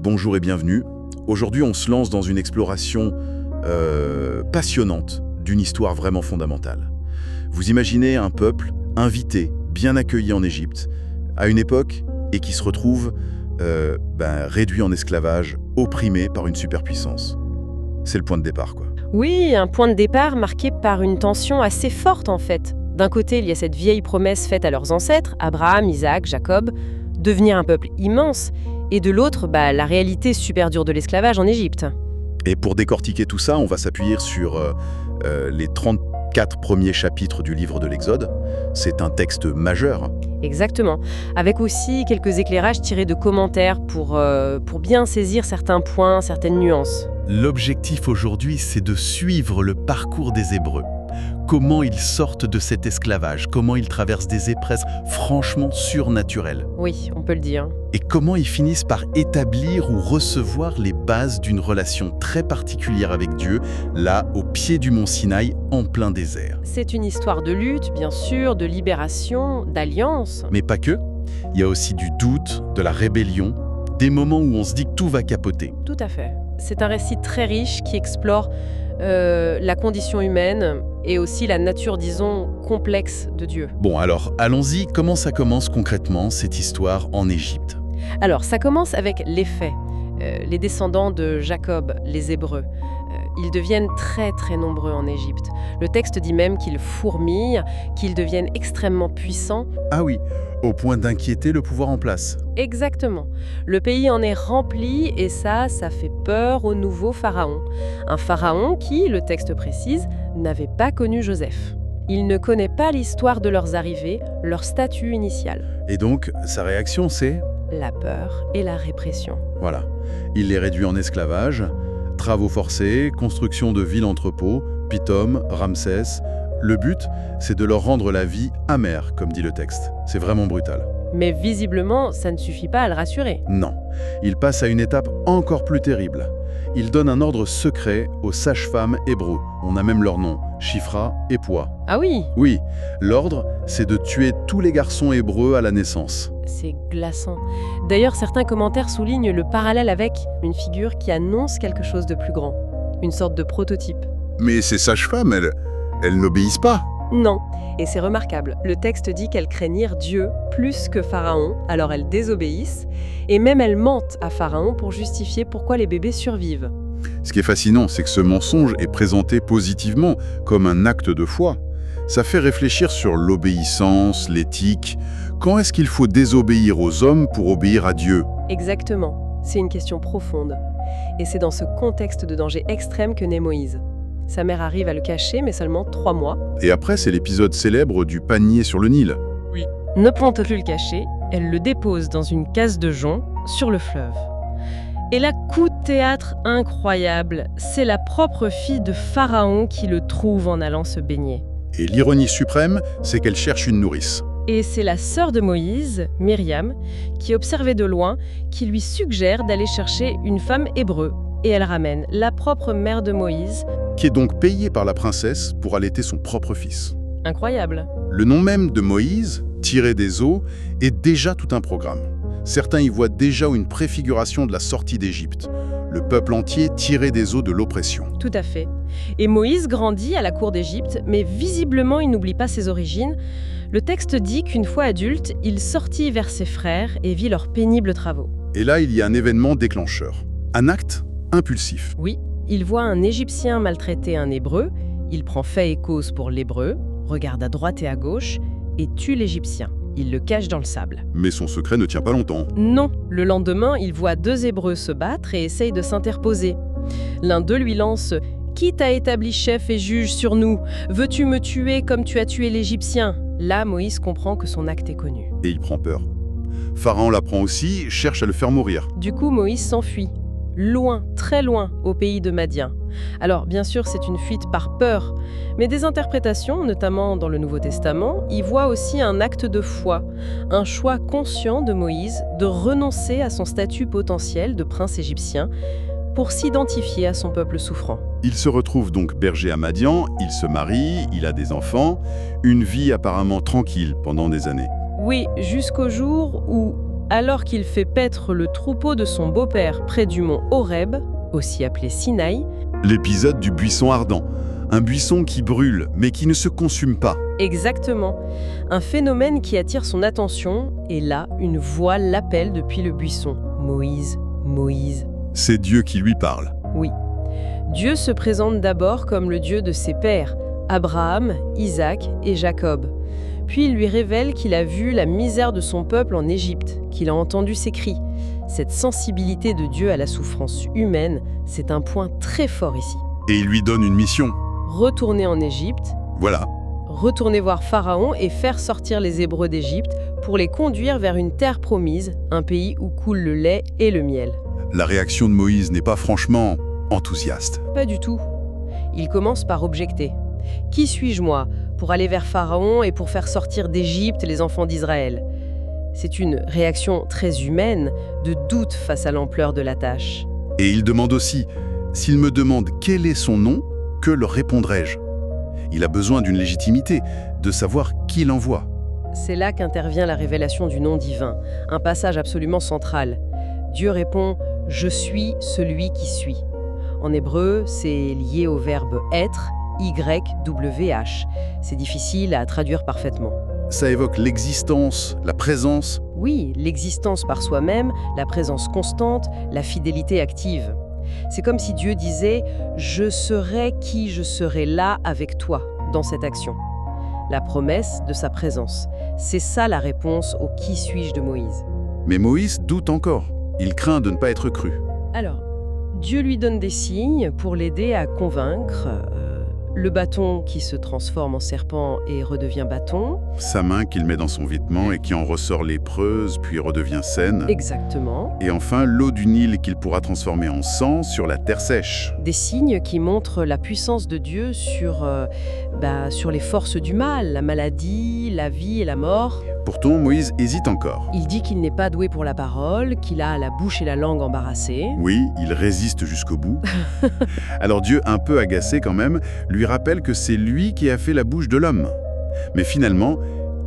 Bonjour et bienvenue. Aujourd'hui, on se lance dans une exploration passionnante d'une histoire vraiment fondamentale. Vous imaginez un peuple invité, bien accueilli en Égypte, à une époque, et qui se retrouve réduit en esclavage, opprimé par une superpuissance. C'est le point de départ, quoi. Oui, un point de départ marqué par une tension assez forte en fait. D'un côté, il y a cette vieille promesse faite à leurs ancêtres, Abraham, Isaac, Jacob, devenir un peuple immense, et de l'autre, la réalité super dure de l'esclavage en Égypte. Et pour décortiquer tout ça, on va s'appuyer sur les 34 premiers chapitres du livre de l'Exode. C'est un texte majeur. Exactement, avec aussi quelques éclairages tirés de commentaires pour bien saisir certains points, certaines nuances. L'objectif aujourd'hui, c'est de suivre le parcours des Hébreux. Comment ils sortent de cet esclavage, comment ils traversent des épreuves franchement surnaturelles. Oui, on peut le dire. Et comment ils finissent par établir ou recevoir les bases d'une relation très particulière avec Dieu, là, au pied du mont Sinaï, en plein désert. C'est une histoire de lutte, bien sûr, de libération, d'alliance. Mais pas que. Il y a aussi du doute, de la rébellion, des moments où on se dit que tout va capoter. Tout à fait. C'est un récit très riche qui explore la condition humaine et aussi la nature, disons, complexe de Dieu. Bon, alors, allons-y. Comment ça commence concrètement, cette histoire en Égypte ? Alors, ça commence avec les faits. Les descendants de Jacob, les Hébreux, ils deviennent très très nombreux en Égypte. Le texte dit même qu'ils fourmillent, qu'ils deviennent extrêmement puissants. Ah oui, au point d'inquiéter le pouvoir en place. Exactement. Le pays en est rempli et ça fait peur au nouveau pharaon. Un pharaon qui, le texte précise, n'avait pas connu Joseph. Il ne connaît pas l'histoire de leurs arrivées, leur statut initial. Et donc, sa réaction, c'est ? La peur et la répression. Voilà. Il les réduit en esclavage, travaux forcés, construction de villes-entrepôts, Pithom, Ramsès. Le but, c'est de leur rendre la vie amère, comme dit le texte. C'est vraiment brutal. Mais visiblement, ça ne suffit pas à le rassurer. Non. Il passe à une étape encore plus terrible. Il donne un ordre secret aux sages-femmes hébreux. On a même leur nom, Shifra et Poua. Ah oui, Oui, l'ordre, c'est de tuer tous les garçons hébreux à la naissance. c'est glaçant. D'ailleurs, certains commentaires soulignent le parallèle avec une figure qui annonce quelque chose de plus grand. Une sorte de prototype. Mais ces sages-femmes, elles n'obéissent pas. Non, et c'est remarquable. Le texte dit qu'elles craignirent Dieu plus que Pharaon, alors elles désobéissent, et même elles mentent à Pharaon pour justifier pourquoi les bébés survivent. Ce qui est fascinant, c'est que ce mensonge est présenté positivement, comme un acte de foi. Ça fait réfléchir sur l'obéissance, l'éthique. Quand est-ce qu'il faut désobéir aux hommes pour obéir à Dieu ? Exactement, c'est une question profonde. Et c'est dans ce contexte de danger extrême que naît Moïse. Sa mère arrive à le cacher, mais seulement 3 mois. Et après, c'est l'épisode célèbre du panier sur le Nil. Ne peut plus le cacher, elle le dépose dans une case de jonc sur le fleuve. Et là, coup de théâtre incroyable, c'est la propre fille de Pharaon qui le trouve en allant se baigner. Et l'ironie suprême, c'est qu'elle cherche une nourrice. Et c'est la sœur de Moïse, Myriam, qui observait de loin, qui lui suggère d'aller chercher une femme hébreu. Et elle ramène la propre mère de Moïse. Qui est donc payée par la princesse pour allaiter son propre fils. Incroyable. Le nom même de Moïse, tiré des eaux, est déjà tout un programme. Certains y voient déjà une préfiguration de la sortie d'Égypte, le peuple entier tiré des eaux de l'oppression. Tout à fait. Et Moïse grandit à la cour d'Égypte, mais visiblement il n'oublie pas ses origines. Le texte dit qu'une fois adulte, il sortit vers ses frères et vit leurs pénibles travaux. Et là, il y a un événement déclencheur. Un acte impulsif. Oui, il voit un Égyptien maltraiter un Hébreu, il prend fait et cause pour l'Hébreu, regarde à droite et à gauche, et tue l'Égyptien. Il le cache dans le sable. Mais son secret ne tient pas longtemps. Non, le lendemain, il voit 2 Hébreux se battre et essaye de s'interposer. L'un d'eux lui lance « Qui t'a établi chef et juge sur nous ? Veux-tu me tuer comme tu as tué l'Égyptien ?» Là, Moïse comprend que son acte est connu. Et il prend peur. Pharaon l'apprend aussi, cherche à le faire mourir. Du coup, Moïse s'enfuit. Loin, très loin, au pays de Madian. Alors, bien sûr, c'est une fuite par peur, mais des interprétations, notamment dans le Nouveau Testament, y voient aussi un acte de foi, un choix conscient de Moïse de renoncer à son statut potentiel de prince égyptien pour s'identifier à son peuple souffrant. Il se retrouve donc berger à Madian, il se marie, il a des enfants, une vie apparemment tranquille pendant des années. Oui, jusqu'au jour où alors qu'il fait paître le troupeau de son beau-père près du mont Horeb, aussi appelé Sinaï. L'épisode du buisson ardent. Un buisson qui brûle, mais qui ne se consume pas. Exactement. Un phénomène qui attire son attention, et là, une voix l'appelle depuis le buisson. Moïse, Moïse. C'est Dieu qui lui parle. Oui. Dieu se présente d'abord comme le Dieu de ses pères, Abraham, Isaac et Jacob. Puis il lui révèle qu'il a vu la misère de son peuple en Égypte, qu'il a entendu ses cris. Cette sensibilité de Dieu à la souffrance humaine, c'est un point très fort ici. Et il lui donne une mission. Retourner en Égypte, Voilà. retourner voir Pharaon et faire sortir les Hébreux d'Égypte pour les conduire vers une terre promise, un pays où coule le lait et le miel. La réaction de Moïse n'est pas franchement enthousiaste. Pas du tout. Il commence par objecter. Qui suis-je, moi, pour aller vers Pharaon et pour faire sortir d'Égypte les enfants d'Israël ? C'est une réaction très humaine, de doute face à l'ampleur de la tâche. Et il demande aussi, s'il me demande quel est son nom, que leur répondrai-je ? Il a besoin d'une légitimité, de savoir qui l'envoie. C'est là qu'intervient la révélation du nom divin, un passage absolument central. Dieu répond « Je suis celui qui suis ». En hébreu, c'est lié au verbe « être », YWH. C'est difficile à traduire parfaitement. Ça évoque l'existence, la présence. Oui, l'existence par soi-même, la présence constante, la fidélité active. C'est comme si Dieu disait « Je serai qui je serai là avec toi » dans cette action. La promesse de sa présence. C'est ça la réponse au « Qui suis-je » de Moïse. Mais Moïse doute encore. Il craint de ne pas être cru. Alors, Dieu lui donne des signes pour l'aider à convaincre. Le bâton qui se transforme en serpent et redevient bâton. Sa main qu'il met dans son vêtement et qui en ressort lépreuse, puis redevient saine. Exactement. Et enfin, l'eau du Nil qu'il pourra transformer en sang sur la terre sèche. Des signes qui montrent la puissance de Dieu sur les forces du mal, la maladie, la vie et la mort. Pourtant, Moïse hésite encore. Il dit qu'il n'est pas doué pour la parole, qu'il a la bouche et la langue embarrassées. Oui, il résiste jusqu'au bout. Alors Dieu, un peu agacé quand même, lui rappelle que c'est lui qui a fait la bouche de l'homme. Mais finalement,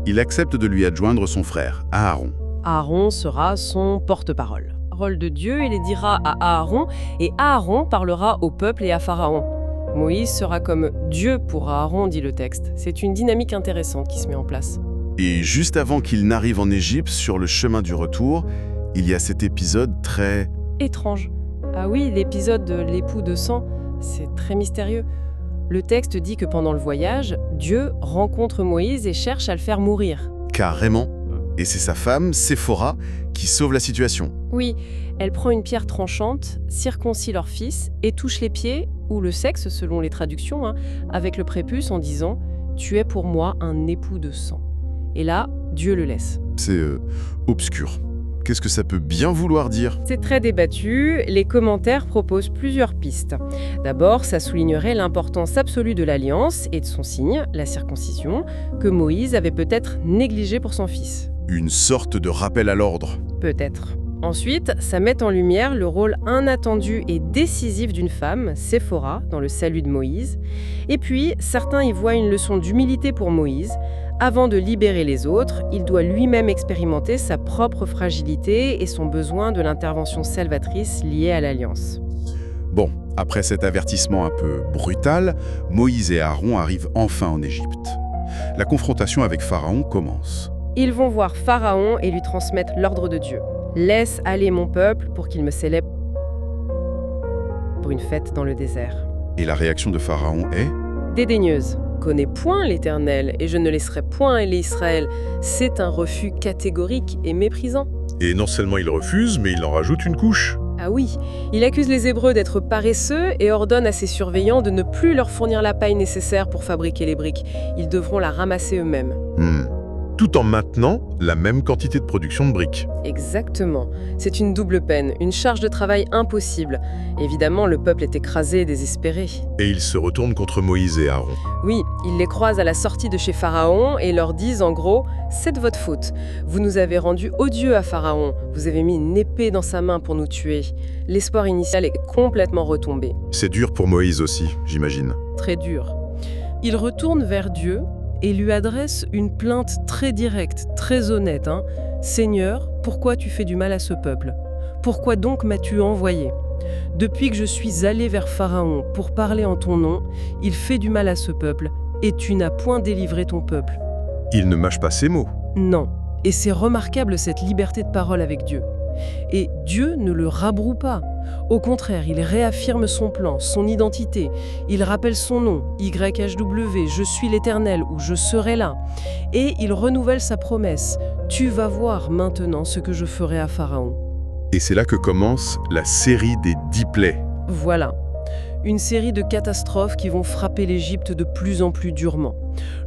il accepte de lui adjoindre son frère, Aaron. Aaron sera son porte-parole. Parole de Dieu, il les dira à Aaron, et Aaron parlera au peuple et à Pharaon. Moïse sera comme Dieu pour Aaron, dit le texte. C'est une dynamique intéressante qui se met en place. Et juste avant qu'il n'arrive en Égypte, sur le chemin du retour, il y a cet épisode très... étrange. Ah oui, l'épisode de l'époux de sang, c'est très mystérieux. Le texte dit que pendant le voyage, Dieu rencontre Moïse et cherche à le faire mourir. Carrément. Et c'est sa femme, Séphora, qui sauve la situation. Oui, elle prend une pierre tranchante, circoncie leur fils et touche les pieds, ou le sexe selon les traductions, avec le prépuce en disant « Tu es pour moi un époux de sang ». Et là, Dieu le laisse. C'est obscur. Qu'est-ce que ça peut bien vouloir dire ? C'est très débattu, les commentaires proposent plusieurs pistes. D'abord, ça soulignerait l'importance absolue de l'alliance et de son signe, la circoncision, que Moïse avait peut-être négligé pour son fils. Une sorte de rappel à l'ordre. Peut-être. Ensuite, ça met en lumière le rôle inattendu et décisif d'une femme, Séphora, dans le salut de Moïse. Et puis, certains y voient une leçon d'humilité pour Moïse. Avant de libérer les autres, il doit lui-même expérimenter sa propre fragilité et son besoin de l'intervention salvatrice liée à l'alliance. Bon, après cet avertissement un peu brutal, Moïse et Aaron arrivent enfin en Égypte. La confrontation avec Pharaon commence. Ils vont voir Pharaon et lui transmettre l'ordre de Dieu. « Laisse aller mon peuple pour qu'il me célèbre pour une fête dans le désert. » Et la réaction de Pharaon est ? Dédaigneuse. « Connais point l'Éternel, et je ne laisserai point aller Israël. » C'est un refus catégorique et méprisant. Et non seulement il refuse, mais il en rajoute une couche. Ah oui, il accuse les Hébreux d'être paresseux et ordonne à ses surveillants de ne plus leur fournir la paille nécessaire pour fabriquer les briques. Ils devront la ramasser eux-mêmes. Tout en maintenant la même quantité de production de briques. Exactement. C'est une double peine, une charge de travail impossible. Évidemment, le peuple est écrasé et désespéré. Et ils se retournent contre Moïse et Aaron. Oui, ils les croisent à la sortie de chez Pharaon et leur disent en gros « C'est de votre faute. Vous nous avez rendus odieux à Pharaon. Vous avez mis une épée dans sa main pour nous tuer. » L'espoir initial est complètement retombé. C'est dur pour Moïse aussi, j'imagine. Très dur. Il retourne vers Dieu et lui adresse une plainte très directe, très honnête. « Seigneur, pourquoi tu fais du mal à ce peuple? Pourquoi donc m'as-tu envoyé? Depuis que je suis allé vers Pharaon pour parler en ton nom, il fait du mal à ce peuple, et tu n'as point délivré ton peuple. » Il ne mâche pas ses mots. Non. Et c'est remarquable cette liberté de parole avec Dieu. Et Dieu ne le rabroue pas. Au contraire, il réaffirme son plan, son identité. Il rappelle son nom, YHW, je suis l'Éternel ou je serai là. Et il renouvelle sa promesse. Tu vas voir maintenant ce que je ferai à Pharaon. Et c'est là que commence la série des 10 plaies. Voilà. Une série de catastrophes qui vont frapper l'Égypte de plus en plus durement.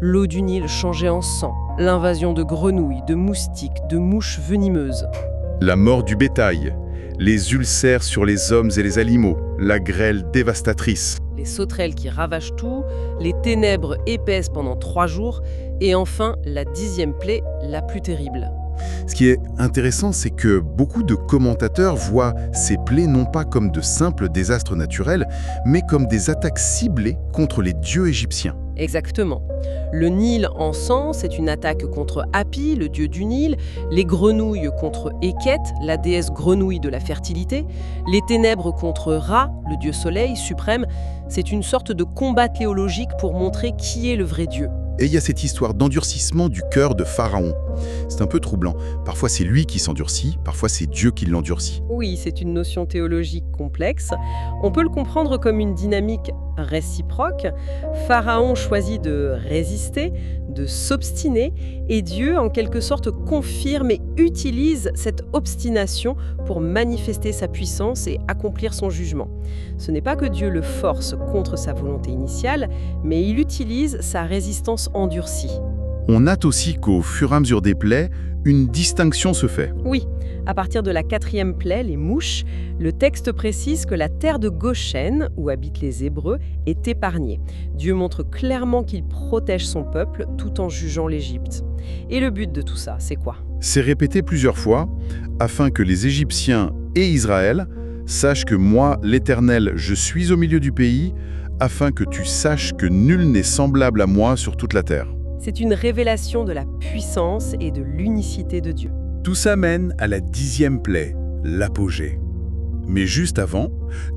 L'eau du Nil changée en sang, l'invasion de grenouilles, de moustiques, de mouches venimeuses. La mort du bétail, les ulcères sur les hommes et les animaux, la grêle dévastatrice. Les sauterelles qui ravagent tout, les ténèbres épaisses pendant 3 jours, et enfin la 10e plaie, la plus terrible. Ce qui est intéressant, c'est que beaucoup de commentateurs voient ces plaies non pas comme de simples désastres naturels, mais comme des attaques ciblées contre les dieux égyptiens. Exactement. Le Nil en sang, c'est une attaque contre Hapi, le dieu du Nil, les grenouilles contre Eket, la déesse grenouille de la fertilité, les ténèbres contre Ra, le dieu soleil suprême. C'est une sorte de combat théologique pour montrer qui est le vrai dieu. Et il y a cette histoire d'endurcissement du cœur de Pharaon. C'est un peu troublant. Parfois c'est lui qui s'endurcit, parfois c'est Dieu qui l'endurcit. Oui, c'est une notion théologique complexe. On peut le comprendre comme une dynamique réciproque. Pharaon choisit de résister, de s'obstiner, et Dieu, en quelque sorte, confirme et utilise cette obstination pour manifester sa puissance et accomplir son jugement. Ce n'est pas que Dieu le force contre sa volonté initiale, mais il utilise sa résistance endurcie. On note aussi qu'au fur et à mesure des plaies, une distinction se fait. Oui, à partir de la 4e plaie, les mouches, le texte précise que la terre de Goshen, où habitent les Hébreux, est épargnée. Dieu montre clairement qu'il protège son peuple tout en jugeant l'Égypte. Et le but de tout ça, c'est quoi? C'est répété plusieurs fois, afin que les Égyptiens et Israël sachent que moi, l'Éternel, je suis au milieu du pays, afin que tu saches que nul n'est semblable à moi sur toute la terre. C'est une révélation de la puissance et de l'unicité de Dieu. Tout ça mène à la 10e plaie, l'apogée. Mais juste avant,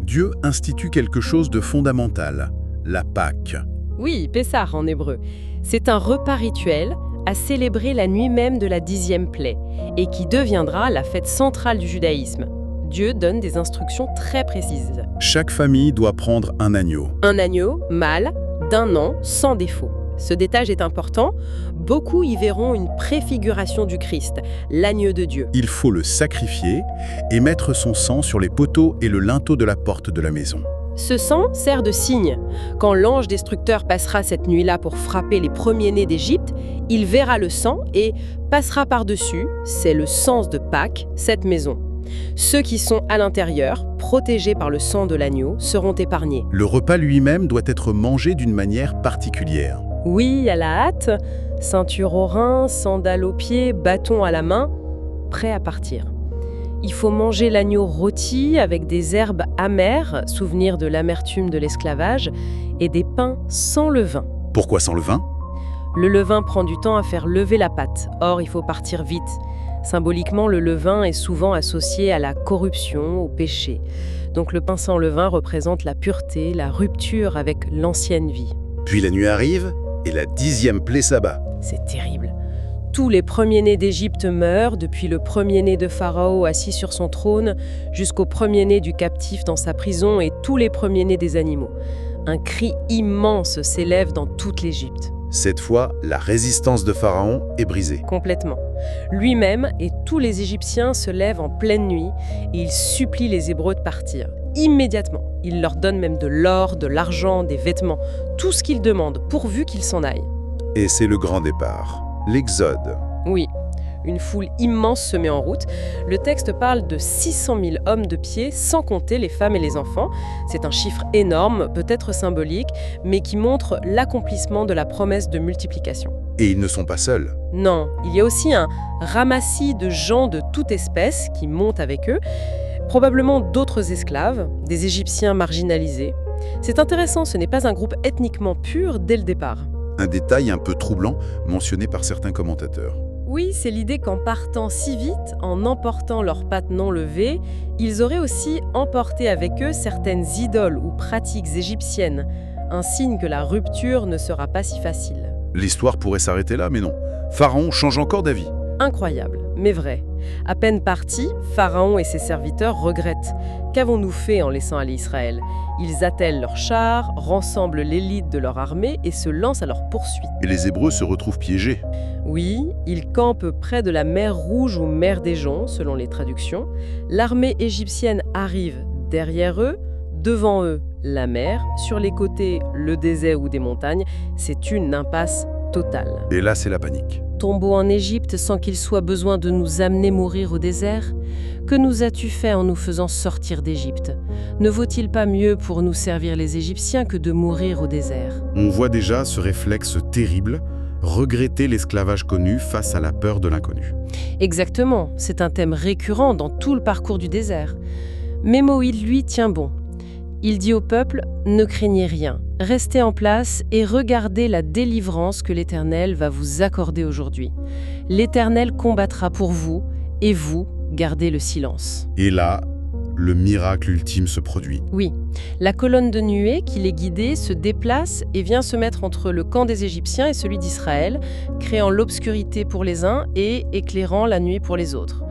Dieu institue quelque chose de fondamental, la Pâque. Oui, Pessah en hébreu. C'est un repas rituel à célébrer la nuit même de la 10e plaie et qui deviendra la fête centrale du judaïsme. Dieu donne des instructions très précises. Chaque famille doit prendre un agneau. Un agneau mâle d'1 an sans défaut. Ce détail est important. Beaucoup y verront une préfiguration du Christ, l'agneau de Dieu. Il faut le sacrifier et mettre son sang sur les poteaux et le linteau de la porte de la maison. Ce sang sert de signe. Quand l'ange destructeur passera cette nuit-là pour frapper les premiers-nés d'Égypte, il verra le sang et passera par-dessus, c'est le sens de Pâques, cette maison. Ceux qui sont à l'intérieur, protégés par le sang de l'agneau, seront épargnés. Le repas lui-même doit être mangé d'une manière particulière. Oui, à la hâte, ceinture aux reins, sandales aux pieds, bâton à la main, prêt à partir. Il faut manger l'agneau rôti avec des herbes amères, souvenir de l'amertume de l'esclavage, et des pains sans levain. Pourquoi sans levain? Le levain prend du temps à faire lever la pâte, or il faut partir vite. Symboliquement, le levain est souvent associé à la corruption, au péché. Donc le pain sans levain représente la pureté, la rupture avec l'ancienne vie. Puis la nuit arrive et la 10e plaie s'abat. C'est terrible. Tous les premiers-nés d'Égypte meurent, depuis le premier-né de Pharaon assis sur son trône, jusqu'au premier-né du captif dans sa prison et tous les premiers-nés des animaux. Un cri immense s'élève dans toute l'Égypte. Cette fois, la résistance de Pharaon est brisée. Complètement. Lui-même et tous les Égyptiens se lèvent en pleine nuit et ils supplient les Hébreux de partir. Immédiatement. Il leur donne même de l'or, de l'argent, des vêtements, tout ce qu'ils demandent, pourvu qu'ils s'en aillent. Et c'est le grand départ, l'Exode. Oui, une foule immense se met en route. Le texte parle de 600 000 hommes de pied, sans compter les femmes et les enfants. C'est un chiffre énorme, peut-être symbolique, mais qui montre l'accomplissement de la promesse de multiplication. Et ils ne sont pas seuls. Non, il y a aussi un ramassis de gens de toute espèce qui montent avec eux, probablement d'autres esclaves, des Égyptiens marginalisés. C'est intéressant, ce n'est pas un groupe ethniquement pur dès le départ. Un détail un peu troublant mentionné par certains commentateurs. Oui, c'est l'idée qu'en partant si vite, en emportant leurs pattes non levées, ils auraient aussi emporté avec eux certaines idoles ou pratiques égyptiennes, un signe que la rupture ne sera pas si facile. L'histoire pourrait s'arrêter là, mais non. Pharaon change encore d'avis. Incroyable, mais vrai. À peine partis, Pharaon et ses serviteurs regrettent. Qu'avons-nous fait en laissant aller Israël? Ils attellent leurs chars, rassemblent l'élite de leur armée et se lancent à leur poursuite. Et les Hébreux se retrouvent piégés. Oui, ils campent près de la mer Rouge ou mer des Joncs, selon les traductions. L'armée égyptienne arrive derrière eux, devant eux, la mer, sur les côtés, le désert ou des montagnes. C'est une impasse totale. Et là, c'est la panique. Tombeau en Égypte sans qu'il soit besoin de nous amener mourir au désert? Que nous as-tu fait en nous faisant sortir d'Égypte? Ne vaut-il pas mieux pour nous servir les Égyptiens que de mourir au désert? On voit déjà ce réflexe terrible, regretter l'esclavage connu face à la peur de l'inconnu. Exactement, c'est un thème récurrent dans tout le parcours du désert. Mais Moïse, lui, tient bon. Il dit au peuple, ne craignez rien, restez en place et regardez la délivrance que l'Éternel va vous accorder aujourd'hui. L'Éternel combattra pour vous, et vous, gardez le silence. Et là, le miracle ultime se produit. Oui, la colonne de nuée qui les guidait se déplace et vient se mettre entre le camp des Égyptiens et celui d'Israël, créant l'obscurité pour les uns et éclairant la nuit pour les autres.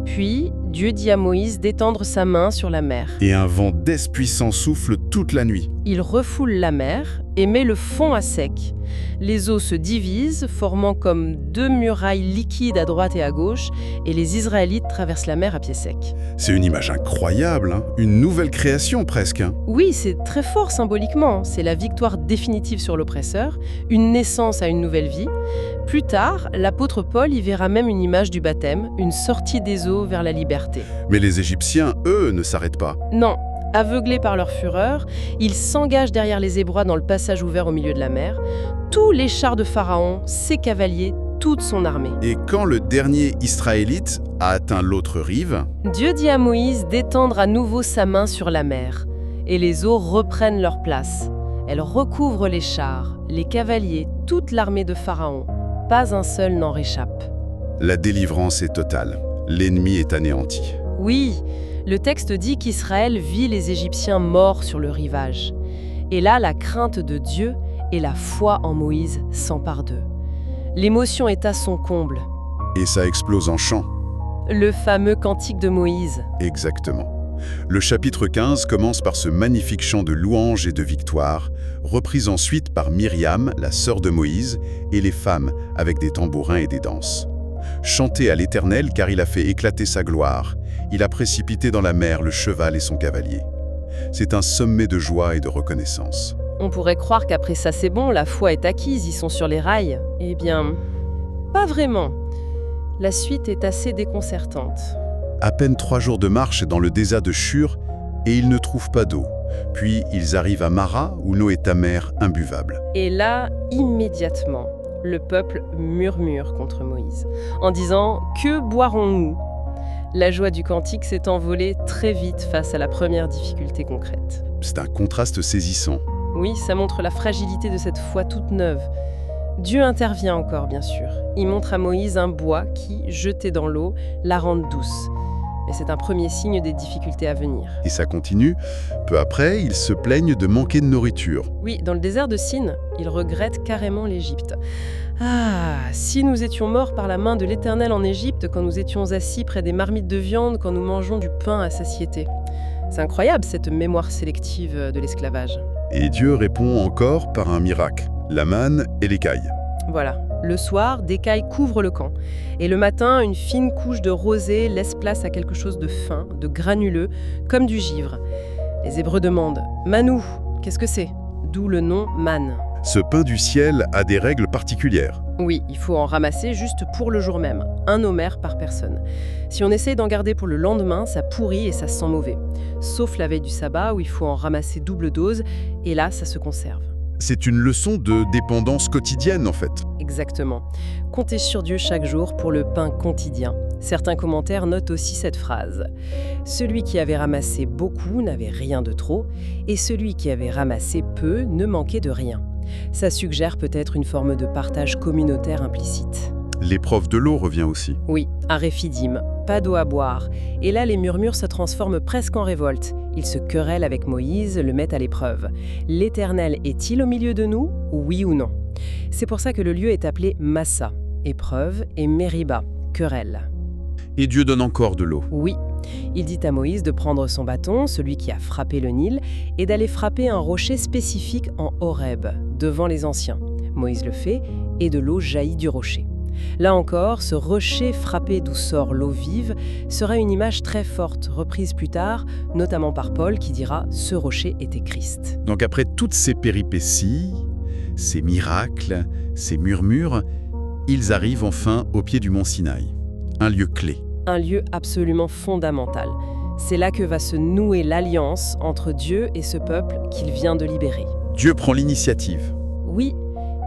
Puis, Dieu dit à Moïse d'étendre sa main sur la mer. Et un vent d'est puissant souffle toute la nuit. Il refoule la mer et met le fond à sec. Les eaux se divisent, formant comme deux murailles liquides à droite et à gauche, et les Israélites traversent la mer à pied sec. C'est une image incroyable, hein, une nouvelle création presque. Hein. Oui, c'est très fort symboliquement. C'est la victoire définitive sur l'oppresseur, une naissance à une nouvelle vie. Plus tard, l'apôtre Paul y verra même une image du baptême, une sortie des eaux vers la liberté. Mais les Égyptiens, eux, ne s'arrêtent pas. Non. Aveuglés par leur fureur, ils s'engagent derrière les Hébreux dans le passage ouvert au milieu de la mer. Tous les chars de Pharaon, ses cavaliers, toute son armée. Et quand le dernier Israélite a atteint l'autre rive, Dieu dit à Moïse d'étendre à nouveau sa main sur la mer. Et les eaux reprennent leur place. Elles recouvrent les chars, les cavaliers, toute l'armée de Pharaon. Pas un seul n'en réchappe. la délivrance est totale. L'ennemi est anéanti. Oui, le texte dit qu'Israël vit les Égyptiens morts sur le rivage. Et là, la crainte de Dieu et la foi en Moïse s'emparent d'eux. L'émotion est à son comble. Et ça explose en chant. Le fameux cantique de Moïse. Exactement. Le chapitre 15 commence par ce magnifique chant de louange et de victoire, repris ensuite par Myriam, la sœur de Moïse, et les femmes avec des tambourins et des danses. Chantez à l'Éternel car il a fait éclater sa gloire. Il a précipité dans la mer le cheval et son cavalier. C'est un sommet de joie et de reconnaissance. On pourrait croire qu'après ça c'est bon, la foi est acquise, ils sont sur les rails. Eh bien, pas vraiment. La suite est assez déconcertante. À peine 3 jours de marche dans le désert de Shur, et ils ne trouvent pas d'eau. Puis ils arrivent à Mara, où l'eau est amère, imbuvable. Et là, immédiatement, le peuple murmure contre Moïse, en disant « Que boirons-nous » La joie du cantique s'est envolée très vite face à la première difficulté concrète. C'est un contraste saisissant. Oui, ça montre la fragilité de cette foi toute neuve. Dieu intervient encore, bien sûr. Il montre à Moïse un bois qui, jeté dans l'eau, la rend douce. Mais c'est un premier signe des difficultés à venir. Et ça continue. Peu après, ils se plaignent de manquer de nourriture. Oui, dans le désert de Sin, ils regrettent carrément l'Égypte. Ah, si nous étions morts par la main de l'Éternel en Égypte, quand nous étions assis près des marmites de viande, quand nous mangeons du pain à satiété. C'est incroyable, cette mémoire sélective de l'esclavage. Et Dieu répond encore par un miracle, la manne et l'écaille. Voilà. Le soir, des cailles couvrent le camp. Et le matin, une fine couche de rosée laisse place à quelque chose de fin, de granuleux, comme du givre. Les Hébreux demandent « Manou, qu'est-ce que c'est ?» D'où le nom manne. Ce pain du ciel a des règles particulières. Oui, il faut en ramasser juste pour le jour même, 1 homère par personne. Si on essaye d'en garder pour le lendemain, ça pourrit et ça sent mauvais. Sauf la veille du sabbat où il faut en ramasser double dose, et là, ça se conserve. C'est une leçon de dépendance quotidienne, en fait. Exactement. Comptez sur Dieu chaque jour pour le pain quotidien. Certains commentaires notent aussi cette phrase. Celui qui avait ramassé beaucoup n'avait rien de trop, et celui qui avait ramassé peu ne manquait de rien. Ça suggère peut-être une forme de partage communautaire implicite. L'épreuve de l'eau revient aussi. Oui, à Réphidim, pas d'eau à boire. Et là, les murmures se transforment presque en révolte. Ils se querellent avec Moïse, le mettent à l'épreuve. L'Éternel est-il au milieu de nous, oui ou non? C'est pour ça que le lieu est appelé Massa, épreuve, et Mériba, querelle. Et Dieu donne encore de l'eau. Oui, il dit à Moïse de prendre son bâton, celui qui a frappé le Nil, et d'aller frapper un rocher spécifique en Horeb, devant les anciens. Moïse le fait, et de l'eau jaillit du rocher. Là encore, ce rocher frappé d'où sort l'eau vive sera une image très forte, reprise plus tard, notamment par Paul qui dira « ce rocher était Christ ». Donc après toutes ces péripéties, ces miracles, ces murmures, ils arrivent enfin au pied du mont Sinaï, un lieu clé. Un lieu absolument fondamental. C'est là que va se nouer l'alliance entre Dieu et ce peuple qu'il vient de libérer. Dieu prend l'initiative. Oui,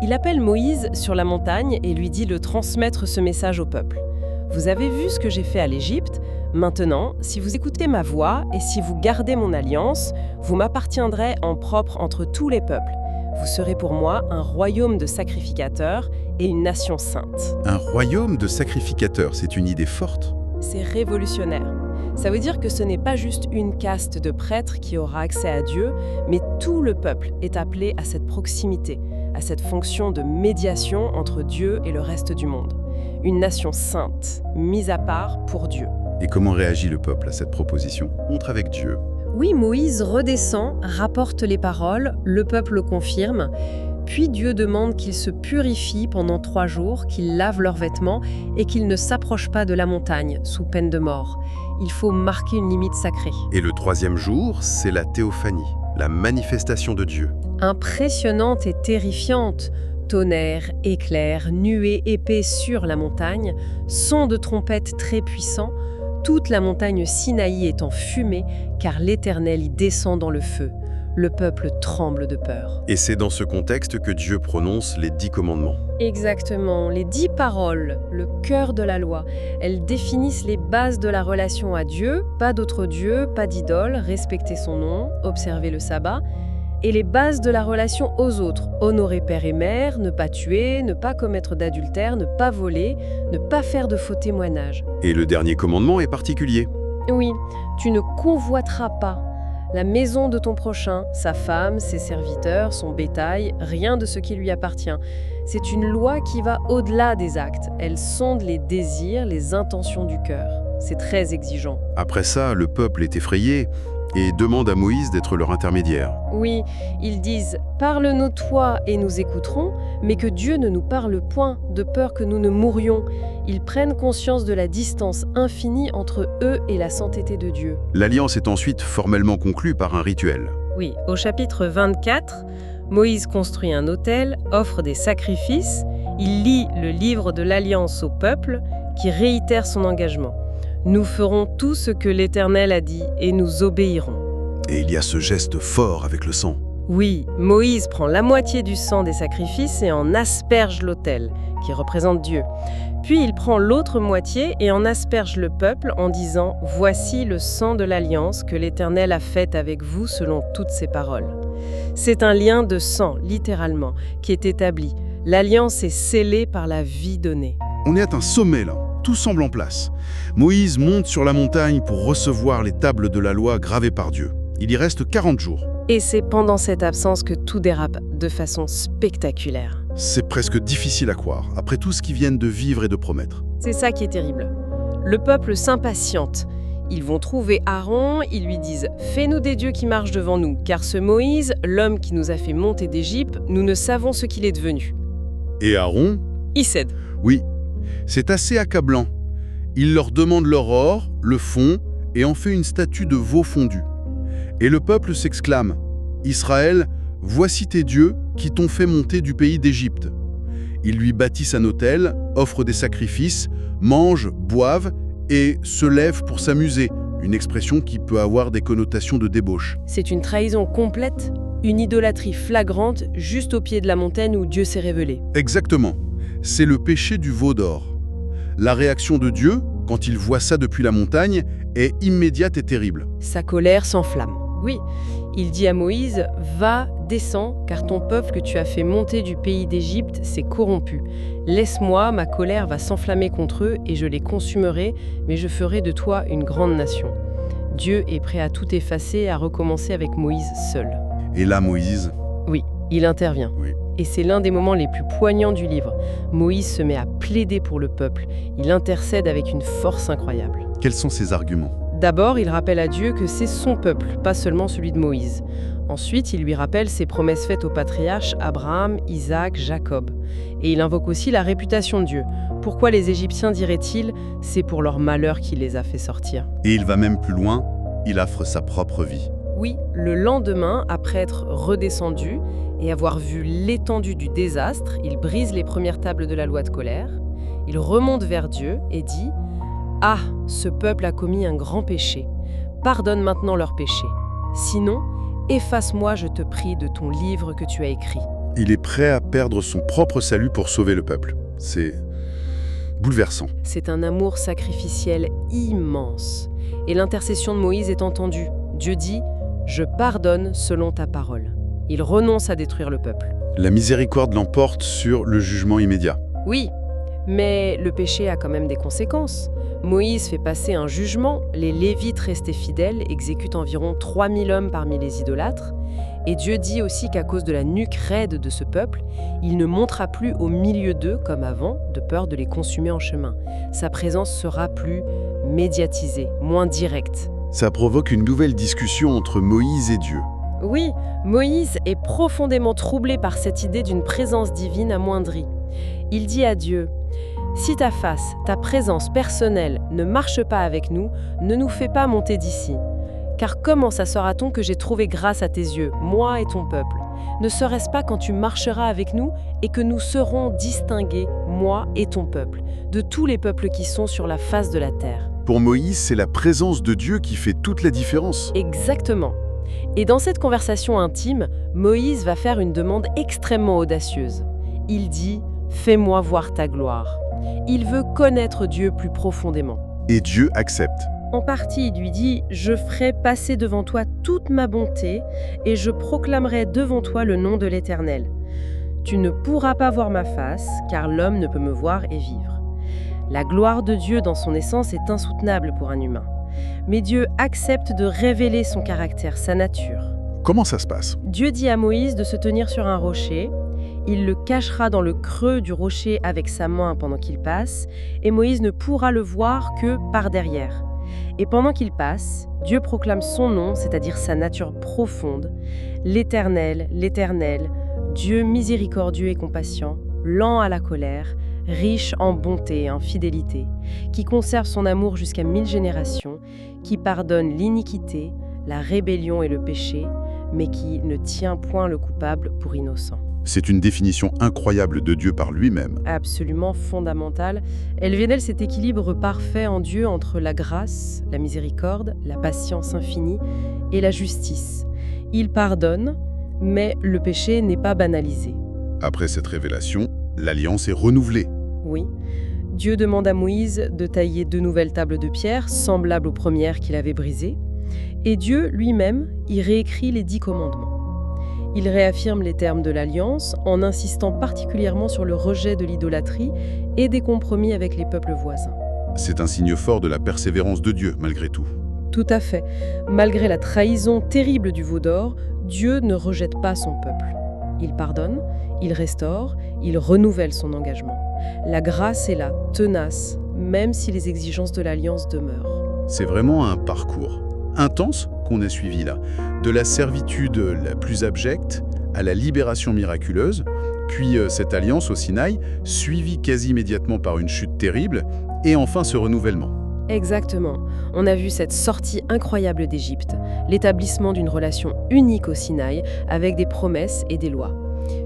il appelle Moïse sur la montagne et lui dit de transmettre ce message au peuple. Vous avez vu ce que j'ai fait à l'Égypte. Maintenant, si vous écoutez ma voix et si vous gardez mon alliance, vous m'appartiendrez en propre entre tous les peuples. Vous serez pour moi un royaume de sacrificateurs et une nation sainte. Un royaume de sacrificateurs, c'est une idée forte. C'est révolutionnaire. Ça veut dire que ce n'est pas juste une caste de prêtres qui aura accès à Dieu, mais tout le peuple est appelé à cette proximité, à cette fonction de médiation entre Dieu et le reste du monde. Une nation sainte, mise à part pour Dieu. Et comment réagit le peuple à cette proposition? Entre avec Dieu. Oui, Moïse redescend, rapporte les paroles, le peuple confirme, puis Dieu demande qu'ils se purifient pendant 3 jours, qu'ils lavent leurs vêtements et qu'ils ne s'approchent pas de la montagne, sous peine de mort. Il faut marquer une limite sacrée. Et le 3e jour, c'est la théophanie, la manifestation de Dieu. Impressionnante et terrifiante. Tonnerre, éclairs, nuées épais sur la montagne, son de trompette très puissant, toute la montagne Sinaï est en fumée, car l'Éternel y descend dans le feu. Le peuple tremble de peur. Et c'est dans ce contexte que Dieu prononce les 10 commandements. Exactement, les 10 paroles, le cœur de la loi, elles définissent les bases de la relation à Dieu, pas d'autre Dieu, pas d'idole, respecter son nom, observer le sabbat, et les bases de la relation aux autres, honorer père et mère, ne pas tuer, ne pas commettre d'adultère, ne pas voler, ne pas faire de faux témoignages. Et le dernier commandement est particulier. Oui, tu ne convoiteras pas la maison de ton prochain, sa femme, ses serviteurs, son bétail, rien de ce qui lui appartient. C'est une loi qui va au-delà des actes. Elle sonde les désirs, les intentions du cœur. C'est très exigeant. Après ça, le peuple est effrayé et demande à Moïse d'être leur intermédiaire. Oui, ils disent « Parle-nous toi et nous écouterons, mais que Dieu ne nous parle point, de peur que nous ne mourions. » Ils prennent conscience de la distance infinie entre eux et la sainteté de Dieu. L'alliance est ensuite formellement conclue par un rituel. Oui, au chapitre 24, Moïse construit un autel, offre des sacrifices, il lit le livre de l'Alliance au peuple qui réitère son engagement. Nous ferons tout ce que l'Éternel a dit et nous obéirons. Et il y a ce geste fort avec le sang. Oui, Moïse prend la moitié du sang des sacrifices et en asperge l'autel, qui représente Dieu. Puis il prend l'autre moitié et en asperge le peuple en disant « Voici le sang de l'alliance que l'Éternel a faite avec vous selon toutes ses paroles. » C'est un lien de sang, littéralement, qui est établi. L'alliance est scellée par la vie donnée. On est à un sommet là, tout semble en place. Moïse monte sur la montagne pour recevoir les tables de la loi gravées par Dieu. Il y reste 40 jours. Et c'est pendant cette absence que tout dérape de façon spectaculaire. C'est presque difficile à croire, après tout ce qu'ils viennent de vivre et de promettre. C'est ça qui est terrible. Le peuple s'impatiente. Ils vont trouver Aaron, ils lui disent « Fais-nous des dieux qui marchent devant nous, car ce Moïse, l'homme qui nous a fait monter d'Égypte, nous ne savons ce qu'il est devenu. » Et Aaron? Il cède. Oui, c'est assez accablant. Il leur demande leur or, le fond, et en fait une statue de veau fondu. Et le peuple s'exclame « Israël, voici tes dieux qui t'ont fait monter du pays d'Égypte. » Ils lui bâtissent un autel, offrent des sacrifices, mangent, boivent et se lèvent pour s'amuser, une expression qui peut avoir des connotations de débauche. C'est une trahison complète, une idolâtrie flagrante juste au pied de la montagne où Dieu s'est révélé. Exactement. C'est le péché du veau d'or. La réaction de Dieu, quand il voit ça depuis la montagne, est immédiate et terrible. Sa colère s'enflamme. Oui, il dit à Moïse, « Va, descends, car ton peuple que tu as fait monter du pays d'Égypte s'est corrompu. Laisse-moi, ma colère va s'enflammer contre eux et je les consumerai, mais je ferai de toi une grande nation. » Dieu est prêt à tout effacer et à recommencer avec Moïse seul. Et là, Moïse, Oui, il intervient. Oui. Et c'est l'un des moments les plus poignants du livre. Moïse se met à plaider pour le peuple. Il intercède avec une force incroyable. quels sont ses arguments? D'abord, il rappelle à Dieu que c'est son peuple, pas seulement celui de Moïse. Ensuite, il lui rappelle ses promesses faites aux patriarches Abraham, Isaac, Jacob. Et il invoque aussi la réputation de Dieu. Pourquoi les Égyptiens, diraient-ils, c'est pour leur malheur qu'il les a fait sortir. Et il va même plus loin, il offre sa propre vie. Oui, le lendemain, après être redescendu et avoir vu l'étendue du désastre, il brise les premières tables de la loi de colère. Il remonte vers Dieu et dit « Ah, ce peuple a commis un grand péché. Pardonne maintenant leur péché. Sinon, efface-moi, je te prie, de ton livre que tu as écrit. » Il est prêt à perdre son propre salut pour sauver le peuple. C'est bouleversant. C'est un amour sacrificiel immense. Et l'intercession de Moïse est entendue. Dieu dit « Je pardonne selon ta parole. » Il renonce à détruire le peuple. La miséricorde l'emporte sur le jugement immédiat. Oui, mais le péché a quand même des conséquences. Moïse fait passer un jugement, les Lévites restés fidèles exécutent environ 3000 hommes parmi les idolâtres, et Dieu dit aussi qu'à cause de la nuque raide de ce peuple, il ne montera plus au milieu d'eux comme avant, de peur de les consumer en chemin. Sa présence sera plus médiatisée, moins directe. Ça provoque une nouvelle discussion entre Moïse et Dieu. Oui, Moïse est profondément troublé par cette idée d'une présence divine amoindrie. Il dit à Dieu « Si ta face, ta présence personnelle ne marche pas avec nous, ne nous fais pas monter d'ici. Car comment s'assurera-t-on que j'ai trouvé grâce à tes yeux, moi et ton peuple? Ne serait-ce pas quand tu marcheras avec nous et que nous serons distingués, moi et ton peuple, de tous les peuples qui sont sur la face de la terre ?» Pour Moïse, c'est la présence de Dieu qui fait toute la différence. Exactement. Et dans cette conversation intime, Moïse va faire une demande extrêmement audacieuse. Il dit « Fais-moi voir ta gloire ». Il veut connaître Dieu plus profondément. Et Dieu accepte. En partie, il lui dit « Je ferai passer devant toi toute ma bonté et je proclamerai devant toi le nom de l'Éternel. Tu ne pourras pas voir ma face, car l'homme ne peut me voir et vivre. » La gloire de Dieu dans son essence est insoutenable pour un humain. Mais Dieu accepte de révéler son caractère, sa nature. Comment ça se passe? Dieu dit à Moïse de se tenir sur un rocher. Il le cachera dans le creux du rocher avec sa main pendant qu'il passe, et Moïse ne pourra le voir que par derrière. Et pendant qu'il passe, Dieu proclame son nom, c'est-à-dire sa nature profonde, l'Éternel, l'Éternel, Dieu miséricordieux et compatient, lent à la colère, riche en bonté et en fidélité, qui conserve son amour jusqu'à 1000 générations, qui pardonne l'iniquité, la rébellion et le péché, mais qui ne tient point le coupable pour innocent. C'est une définition incroyable de Dieu par lui-même. Absolument fondamentale. Elle vénère cet équilibre parfait en Dieu entre la grâce, la miséricorde, la patience infinie et la justice. Il pardonne, mais le péché n'est pas banalisé. Après cette révélation, l'alliance est renouvelée. Oui. Dieu demande à Moïse de tailler 2 nouvelles tables de pierre, semblables aux premières qu'il avait brisées. Et Dieu lui-même y réécrit les 10 commandements. Il réaffirme les termes de l'alliance en insistant particulièrement sur le rejet de l'idolâtrie et des compromis avec les peuples voisins. C'est un signe fort de la persévérance de Dieu, malgré tout. Tout à fait. Malgré la trahison terrible du veau d'or, Dieu ne rejette pas son peuple. Il pardonne, il restaure, il renouvelle son engagement. La grâce est là, tenace, même si les exigences de l'alliance demeurent. C'est vraiment un parcours intense qu'on a suivi là. De la servitude la plus abjecte à la libération miraculeuse, puis cette alliance au Sinaï, suivie quasi immédiatement par une chute terrible, et enfin ce renouvellement. Exactement. On a vu cette sortie incroyable d'Égypte, l'établissement d'une relation unique au Sinaï avec des promesses et des lois.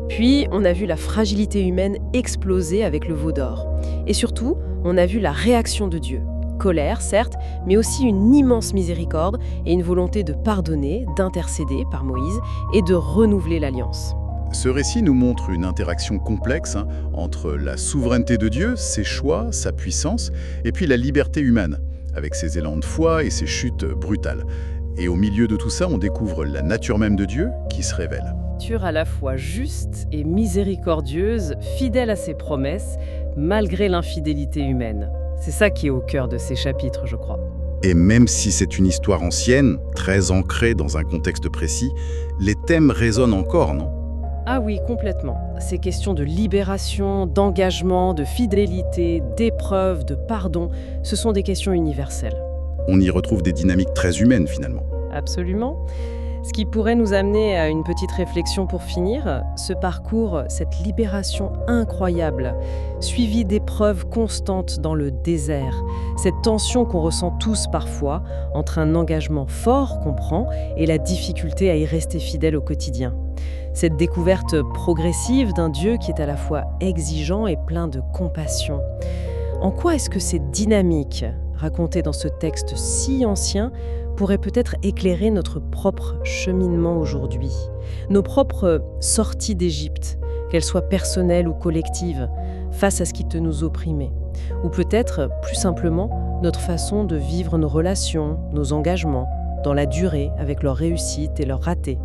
Puis, on a vu la fragilité humaine exploser avec le veau d'or. Et surtout, on a vu la réaction de Dieu. Colère, certes, mais aussi une immense miséricorde et une volonté de pardonner, d'intercéder par Moïse et de renouveler l'alliance. Ce récit nous montre une interaction complexe entre la souveraineté de Dieu, ses choix, sa puissance, et puis la liberté humaine, avec ses élans de foi et ses chutes brutales. Et au milieu de tout ça, on découvre la nature même de Dieu qui se révèle. Nature à la fois juste et miséricordieuse, fidèle à ses promesses, malgré l'infidélité humaine. C'est ça qui est au cœur de ces chapitres, je crois. Et même si c'est une histoire ancienne, très ancrée dans un contexte précis, les thèmes résonnent encore, non? Ah oui, complètement. Ces questions de libération, d'engagement, de fidélité, d'épreuve, de pardon, ce sont des questions universelles. On y retrouve des dynamiques très humaines, finalement. Absolument. Ce qui pourrait nous amener à une petite réflexion pour finir, ce parcours, cette libération incroyable, suivie d'épreuves constantes dans le désert, cette tension qu'on ressent tous parfois entre un engagement fort qu'on prend et la difficulté à y rester fidèle au quotidien. Cette découverte progressive d'un Dieu qui est à la fois exigeant et plein de compassion. En quoi est-ce que cette dynamique, racontée dans ce texte si ancien, pourrait peut-être éclairer notre propre cheminement aujourd'hui, nos propres sorties d'Égypte, qu'elles soient personnelles ou collectives, face à ce qui te nous opprimait, ou peut-être, plus simplement, notre façon de vivre nos relations, nos engagements, dans la durée, avec leurs réussites et leurs ratés.